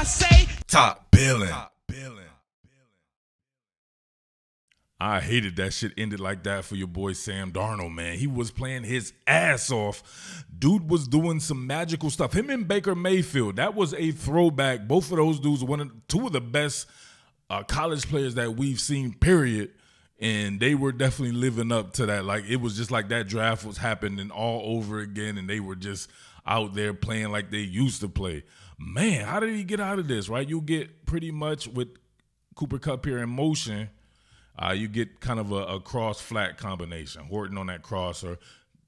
say Top Billin. I hated that shit ended like that for your boy Sam Darnold, man. He was playing his ass off. Dude was doing some magical stuff. Him and Baker Mayfield, that was a throwback. Both of those dudes were two of the best college players that we've seen, period. And they were definitely living up to that. Like, it was just like that draft was happening all over again, and they were just out there playing like they used to play. Man, how did he get out of this, right? You get pretty much with Cooper Kupp here in motion, you get kind of a cross-flat combination. Horton on that cross or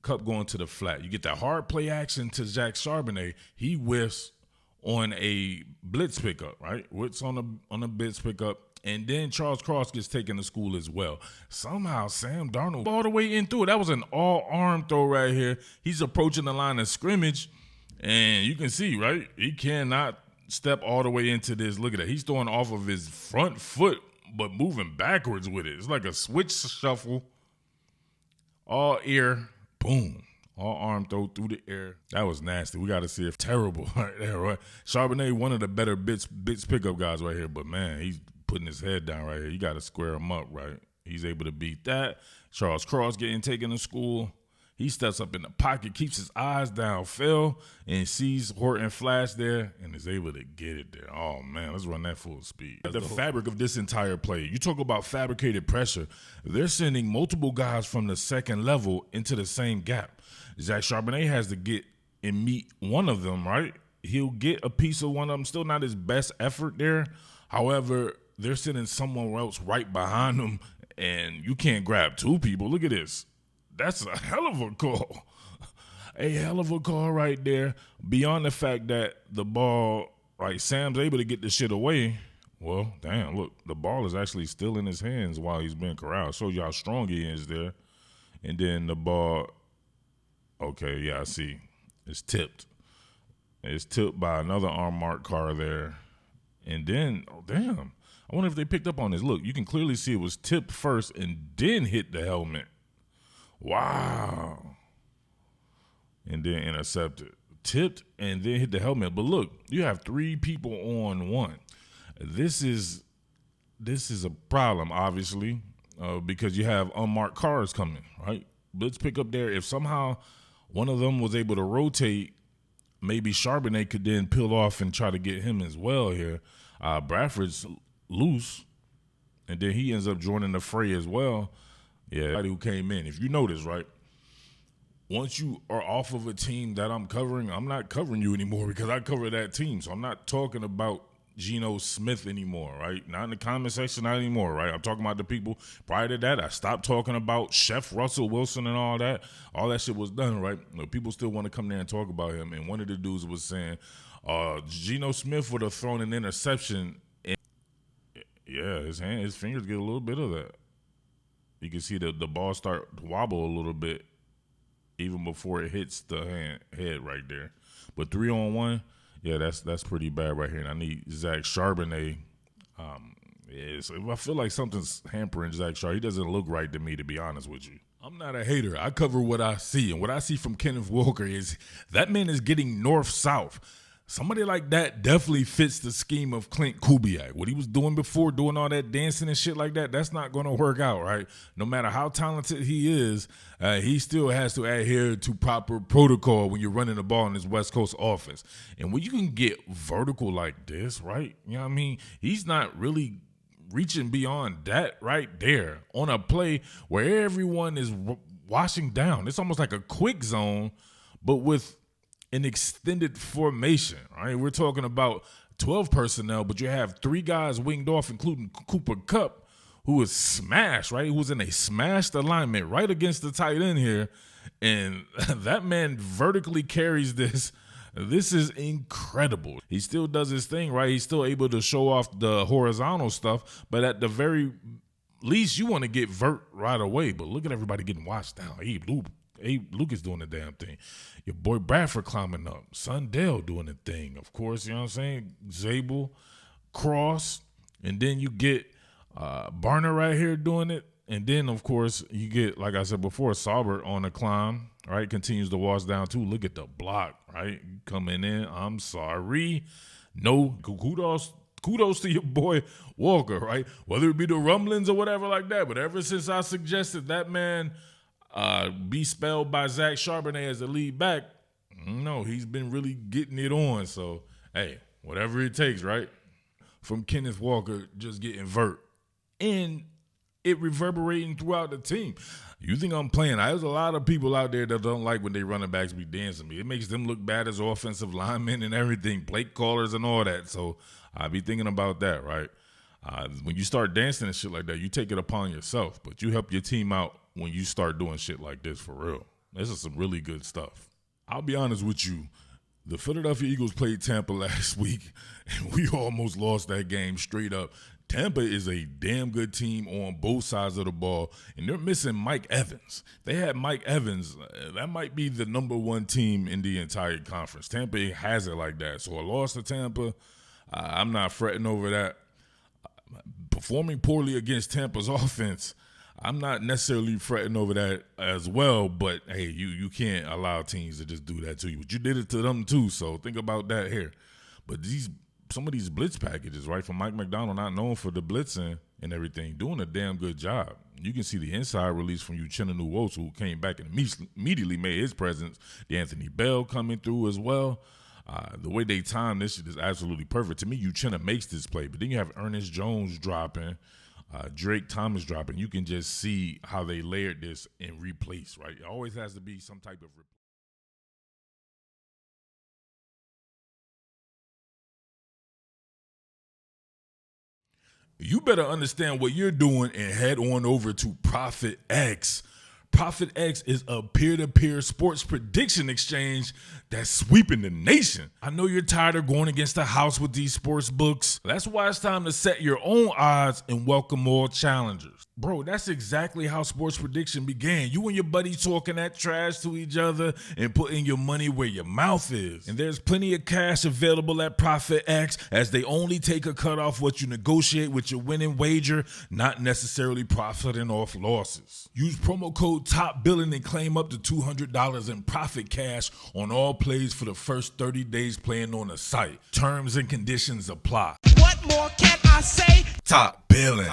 Kupp going to the flat. You get that hard play action to Zach Charbonnet. He whiffs on a blitz pickup, right? Whiffs on a blitz pickup. And then Charles Cross gets taken to school as well. Somehow Sam Darnold all the way in through it. That was an all-arm throw right here. He's approaching the line of scrimmage. And you can see, right? He cannot step all the way into this. Look at that. He's throwing off of his front foot, but moving backwards with it. It's like a switch shuffle. All air, boom. All arm throw through the air. That was nasty. We got to see if terrible right there, right? Charbonnet, one of the better bits pickup guys right here, but man, he's putting his head down right here. You got to square him up, right? He's able to beat that. Charles Cross getting taken to school. He steps up in the pocket, keeps his eyes downfield, and sees Horton flash there and is able to get it there. Oh, man, let's run that full speed. The fabric of this entire play, you talk about fabricated pressure. They're sending multiple guys from the second level into the same gap. Zach Charbonnet has to get and meet one of them, right? He'll get a piece of one of them. Still not his best effort there. However, they're sending someone else right behind them, and you can't grab two people. Look at this. That's a hell of a call. A hell of a call right there. Beyond the fact that the ball, right, Sam's able to get the shit away. Well, damn, look, the ball is actually still in his hands while he's being corralled. Shows you how strong he is there. And then the ball, okay, yeah, I see. It's tipped. It's tipped by another unmarked car there. And then, oh, damn. I wonder if they picked up on this. Look, you can clearly see it was tipped first and then hit the helmet. Wow. And then intercepted. Tipped and then hit the helmet. But look, you have three people on one. This is a problem, obviously, because you have unmarked cars coming, right? Let's pick up there. If somehow one of them was able to rotate, maybe Charbonnet could then peel off and try to get him as well here. Bradford's loose, and then he ends up joining the fray as well. Yeah, everybody who came in. If you notice, right, once you are off of a team that I'm covering, I'm not covering you anymore because I cover that team. So I'm not talking about Geno Smith anymore, right? Not in the comment section, not anymore, right? I'm talking about the people prior to that. I stopped talking about Chef Russell Wilson and all that. All that shit was done, right? You know, people still want to come there and talk about him. And one of the dudes was saying, Geno Smith would have thrown an interception. And yeah, his fingers get a little bit of that. You can see the ball start to wobble a little bit even before it hits the head right there. But 3-on-1, yeah, that's pretty bad right here. And I need Zach Charbonnet. I feel like something's hampering Zach Charbonnet. He doesn't look right to me, to be honest with you. I'm not a hater. I cover what I see. And what I see from Kenneth Walker is that man is getting north-south. Somebody like that definitely fits the scheme of Clint Kubiak. What he was doing before, doing all that dancing and shit like that, that's not going to work out, right? No matter how talented he is, he still has to adhere to proper protocol when you're running the ball in this West Coast offense. And when you can get vertical like this, right, you know what I mean? He's not really reaching beyond that right there on a play where everyone is washing down. It's almost like a quick zone, but with an extended formation, right? We're talking about 12 personnel, but you have three guys winged off, including Cooper Kupp, who was smashed, right? He was in a smashed alignment right against the tight end here, and that man vertically carries this. This is incredible. He still does his thing, right? He's still able to show off the horizontal stuff, but at the very least, you want to get vert right away. But look at everybody getting washed down. Lucas doing the damn thing. Your boy Bradford climbing up. Sundell doing the thing. Of course, you know what I'm saying? Zabel, Cross, and then you get Barner right here doing it. And then, of course, you get, like I said before, Saubert on the climb, right? Continues to wash down, too. Look at the block, right? Coming in. I'm sorry. No, kudos to your boy Walker, right? Whether it be the rumblings or whatever like that. But ever since I suggested that man be spelled by Zach Charbonnet as the lead back, no, he's been really getting it on. So, hey, whatever it takes, right? From Kenneth Walker just getting vert. And it reverberating throughout the team. You think I'm playing? There's a lot of people out there that don't like when they running backs be dancing me. It makes them look bad as offensive linemen and everything, plate callers and all that. So I be thinking about that, right? When you start dancing and shit like that, you take it upon yourself. But you help your team out when you start doing shit like this for real. This is some really good stuff. I'll be honest with you. The Philadelphia Eagles played Tampa last week, and we almost lost that game straight up. Tampa is a damn good team on both sides of the ball, and they're missing Mike Evans. They had Mike Evans. That might be the number one team in the entire conference. Tampa has it like that. So a loss to Tampa, I'm not fretting over that. Performing poorly against Tampa's offense, I'm not necessarily fretting over that as well, but, hey, you can't allow teams to just do that to you. But you did it to them too, so think about that here. But some of these blitz packages, right, from Mike McDonald, not known for the blitzing and everything, doing a damn good job. You can see the inside release from Uchenna Nwosu, who came back and immediately made his presence. The Anthony Bell coming through as well. The way they time this shit is absolutely perfect. To me, Uchenna makes this play, but then you have Ernest Jones dropping, Drake Thomas dropping. You can just see how they layered this and replaced, right? It always has to be some type of replace. You better understand what you're doing and head on over to Profit X. Profit X is a peer-to-peer sports prediction exchange that's sweeping the nation. I know you're tired of going against the house with these sports books. That's why it's time to set your own odds and welcome more challengers. Bro, that's exactly how sports prediction began. You and your buddy talking that trash to each other and putting your money where your mouth is. And there's plenty of cash available at Profit X, as they only take a cut off what you negotiate with your winning wager, not necessarily profiting off losses. Use promo code TOPBILLIN and claim up to $200 in profit cash on all plays for the first 30 days playing on the site. Terms and conditions apply. What more can I say? Top Billin.